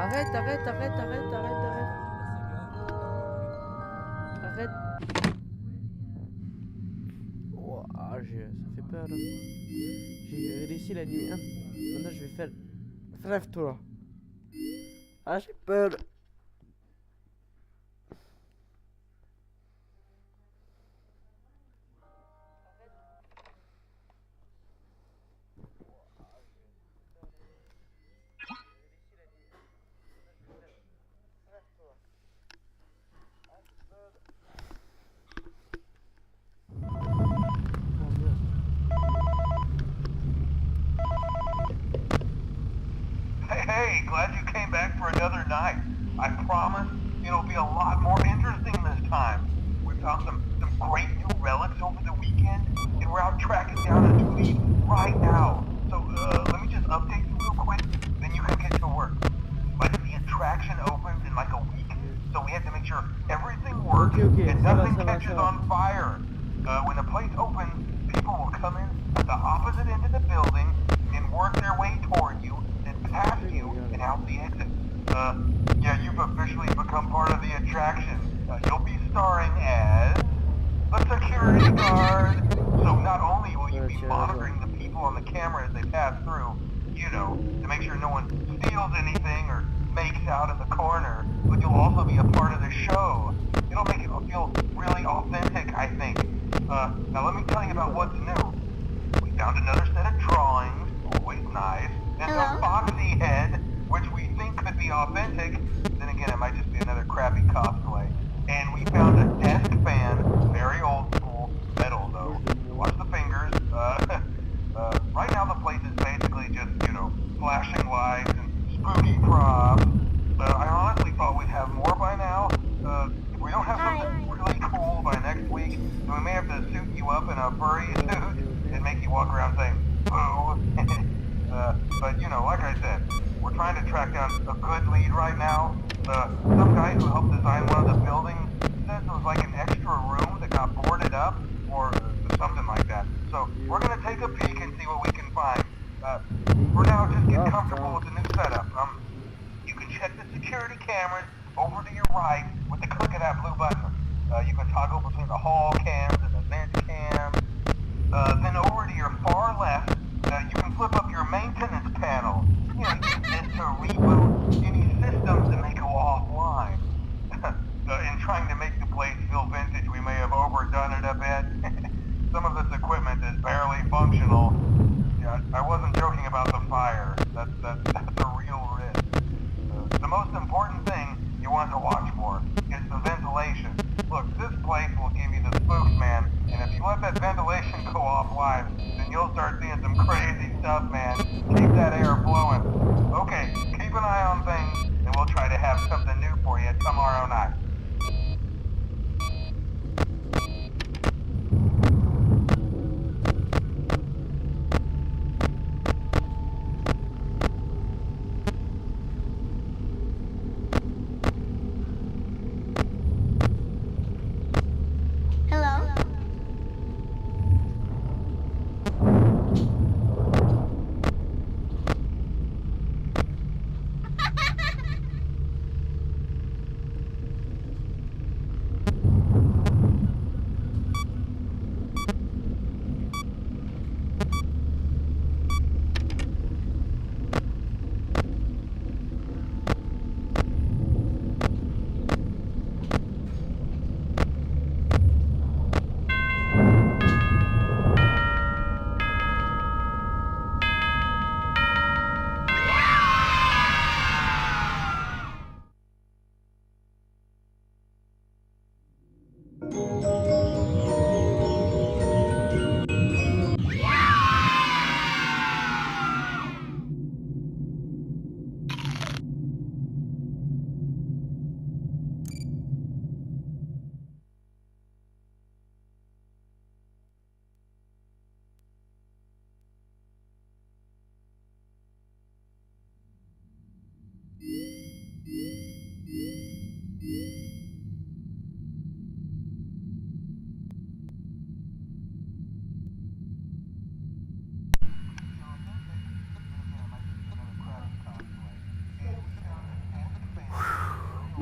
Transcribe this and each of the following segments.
Arrête, arrête, arrête, arrête, arrête, arrête. Arrête. Ouah, ça fait peur là. J'ai réussi la nuit 1. Maintenant je vais faire. Lève-toi. Ah, j'ai peur. Hey, glad you came back for another night. I promise it'll be a lot more interesting this time. We found some great new relics over the weekend, and we're out tracking down a lead right now. So, let me just update you real quick, then you can get to work. Like, the attraction opens in like a week, so we have to make sure everything works and nothing catches on fire. When the place opens, people will come in at the opposite end of the building and work their way toward you, past you and out the exit. Yeah, you've officially become part of the attraction. You'll be starring as a security guard. So not only will you be monitoring the people on the camera as they pass through, you know, to make sure no one steals anything or makes out in the corner, but you'll also be a part of the show. It'll make it feel really authentic, I think. Now let me tell you about what's new. We found another set of drawings, always nice. And a Foxy head, which we think could be authentic. Then again, it might just be another crappy cosplay. And we found a desk fan, very old school, metal though. Watch the fingers. Right now the place is basically just, you know, flashing lights and spooky props. I honestly thought we'd have more by now. If we don't have something really cool by next week, then we may have to suit you up in a furry suit and make you walk around saying, boo. But you know, like I said, we're trying to track down a good lead right now. Some guy who helped design one of the buildings says it was like an extra room that got boarded up, or something like that. So we're gonna take a peek and see what we can find. For now, just get comfortable with the new setup. You can check the security cameras over to your right with the click of that blue button. You can toggle between the hall cams and the vent cams. Then over to your far left, you can flip up your maintenance panel. You know, use this to reboot any systems that may go offline. In trying to make the place feel vintage, we may have overdone it a bit. Some of this equipment is barely functional. Yeah, I wasn't joking about the fire. That's a real risk. The most important thing you want to watch for is the ventilation. Look, this place will give you the spooks, man, and if you let that ventilation go offline, then you'll start seeing some crazy stuff, man. Keep that air flowing. Okay, keep an eye on things, and we'll try to have something new for you tomorrow night.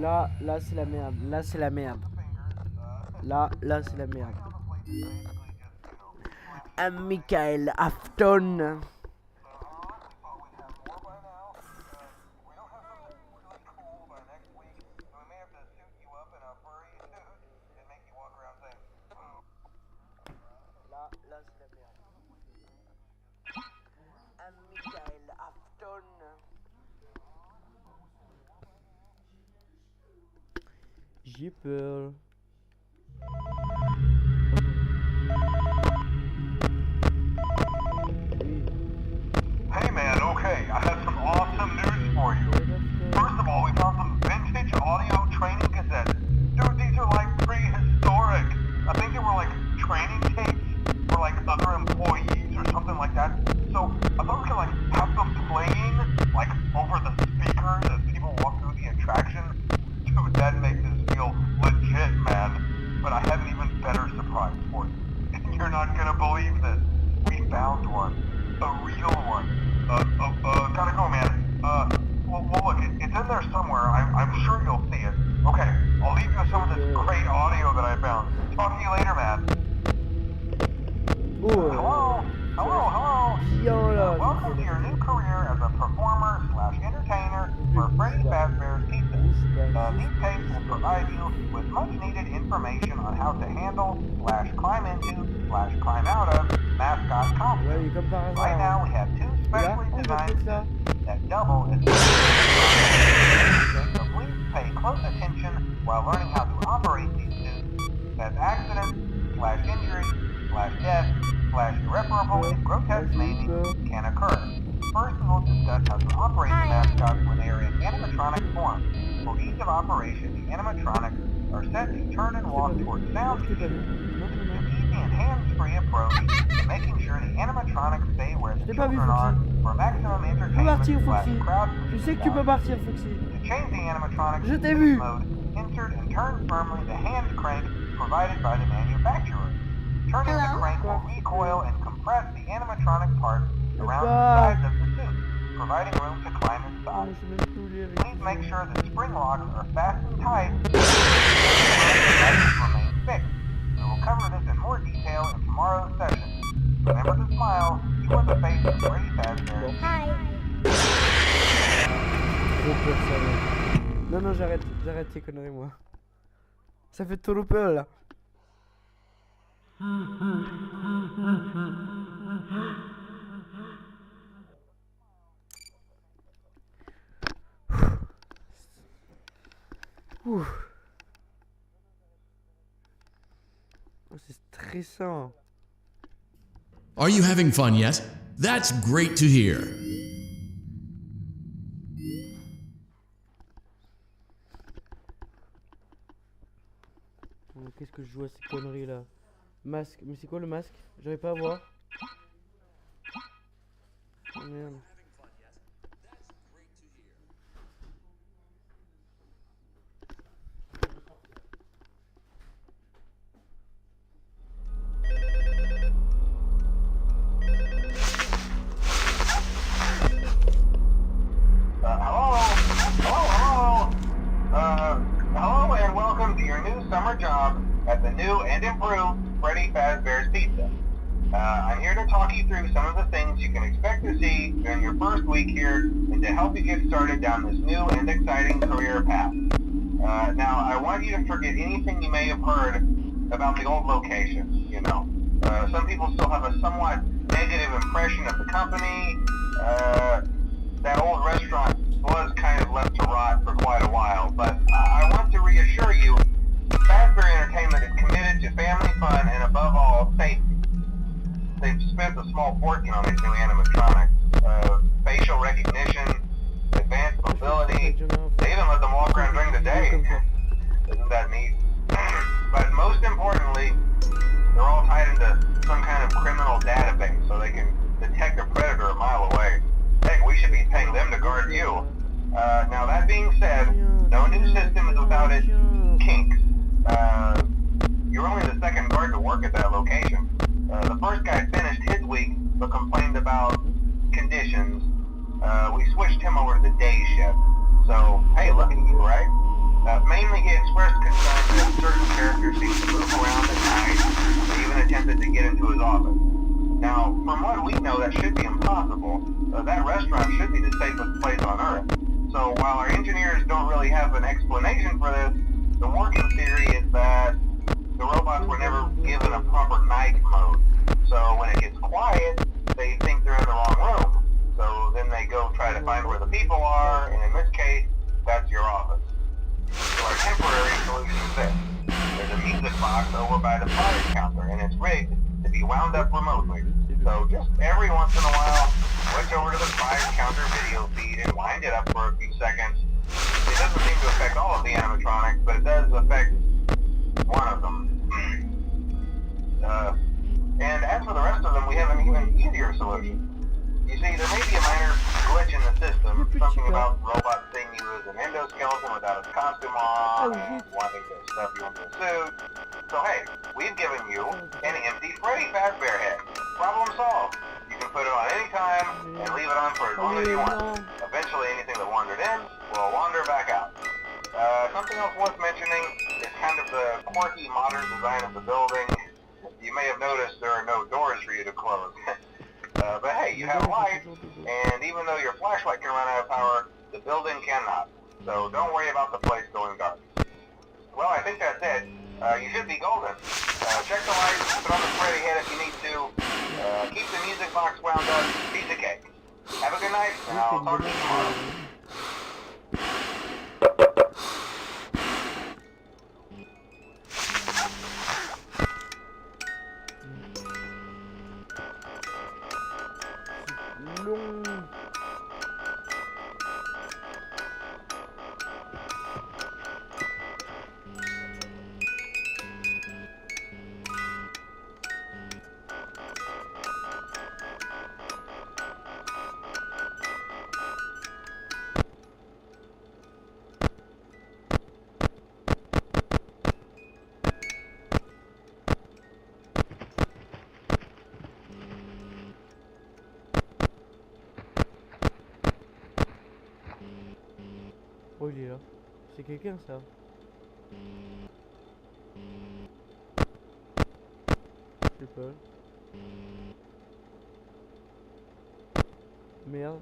Là c'est la merde. Là c'est la merde. Là c'est la merde. Michael Afton. Michael Afton. J'ai peur. Hey man, okay, I have some awesome news for you. First of all, we found some vintage audio training cassettes. Dude, these are like prehistoric. I think they were like training tapes for like other employees or something like that. So I thought we could like have them playing like over the speakers as people walk through the attraction. Dude, that makes us feel legit, man. But I have an even better surprise for you. And you're not gonna believe this. We found one. A real one. Gotta go, man. Well, look, it's in there somewhere. I'm sure you'll see it. Okay, I'll leave you with some of this great audio that I found. Talk to you later, man. Hello? Welcome to your new career as a performer/entertainer for Freddy Fazbear's Pizza. These tapes will provide you with much-needed information on how to handle/climb into/climb out of mascot costumes. Right now, we have two specially designed suits that double as so please pay close attention while learning how to operate these suits, as accidents/injury/death/irreparable and grotesque maiming can occur. First, we will discuss how to operate the mascots when they are in animatronic form. For ease of operation, the animatronics are set to turn and walk towards sound cues. An easy and hands-free approach to making sure the animatronics stay where the children are for maximum entertainment/crowd. Je sais que tu peux partir, Foxy. To change the animatronics Je t'ai to vu. mode, insert and turn firmly the hand crank provided by the manufacturer. Turning the crank will recoil and compress the animatronic parts around the sides of the suit, providing room to climb inside. Please make sure the spring locks are fastened tight and remain fixed. We will cover this in more detail in tomorrow's session. Remember to smile, you are the face of Freddy Fazbear. Hi. Non, j'arrête ces conneries, moi. Ça fait trop peur, là. Oh, c'est stressant. Are you having fun yet? That's great to hear. Qu'est-ce que je joue à ces conneries là? Masque, mais c'est quoi le masque? J'arrive pas à voir. Oh merde. Hello and welcome to your new summer job at the new and improved Freddy Fazbear's Pizza. I'm here to talk you through some of the things you can expect to see during your first week here and to help you get started down this new and exciting career path. Now, I want you to forget anything you may have heard about the old location, you know. Some people still have a somewhat negative impression of the company. That old restaurant was kind of left to rot for quite a while, but I want to reassure you, Fazbear Entertainment is committed to family fun and above all, safety. They've spent a small fortune on these new animatronics. Facial recognition, advanced mobility, they even let them walk around during the day. Isn't that neat? But most importantly, they're all tied into some kind of criminal database so they can detect a predator a mile away. Heck, we should be paying them to guard you. Now that being said, no new system is without its kinks. You're only the second guard to work at that location. The first guy finished his week, but complained about conditions. We switched him over to the day shift. So, hey, look at you, right? his office. Now, from what we know, that should be impossible. That restaurant should be the safest place on Earth. So while our engineers don't really have an explanation for this, the working theory is that the robots were never given a proper night mode. So when it gets quiet, they think they're in the wrong room. So then they go try to find where the people are, and in this case, that's your office. So our temporary solution is this. There's a music box over by the fire counter, and it's rigged to be wound up remotely. So just every once in a while, switch over to the fire counter video feed and wind it up for a few seconds. It doesn't seem to affect all of the animatronics, but it does affect one of them. And as for the rest of them, we have an even easier solution. You see, there may be a minor glitch in the system, something about robots seeing you as an endoskeleton without a costume on, and wanting to stuff you into a suit. So hey, we've given you an empty Freddy Fazbear head. Problem solved. You can put it on any time and leave it on for as long as you want. Eventually anything that wandered in will wander back out. Something else worth mentioning is kind of the quirky modern design of the building. You may have noticed there are no doors for you to close. But hey, you have light, and even though your flashlight can run out of power, the building cannot. So don't worry about the place going dark. Well, I think that's it. You should be golden. Check the lights, put on the Freddy head if you need to. Keep the music box wound up, piece of cake. Have a good night, and I'll talk to you tomorrow. Non. Oh, il est là. C'est quelqu'un ça. Je sais pas. Merde.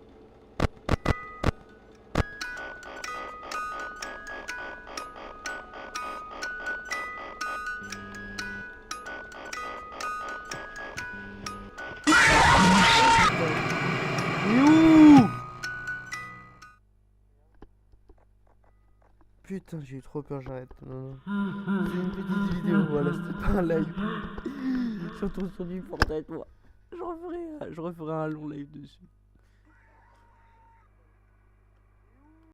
Putain, j'ai eu trop peur, j'arrête. Non, non. C'est une petite vidéo, voilà, c'était pas un live. Surtout sur du Fortnite, moi. Je referai un long live dessus.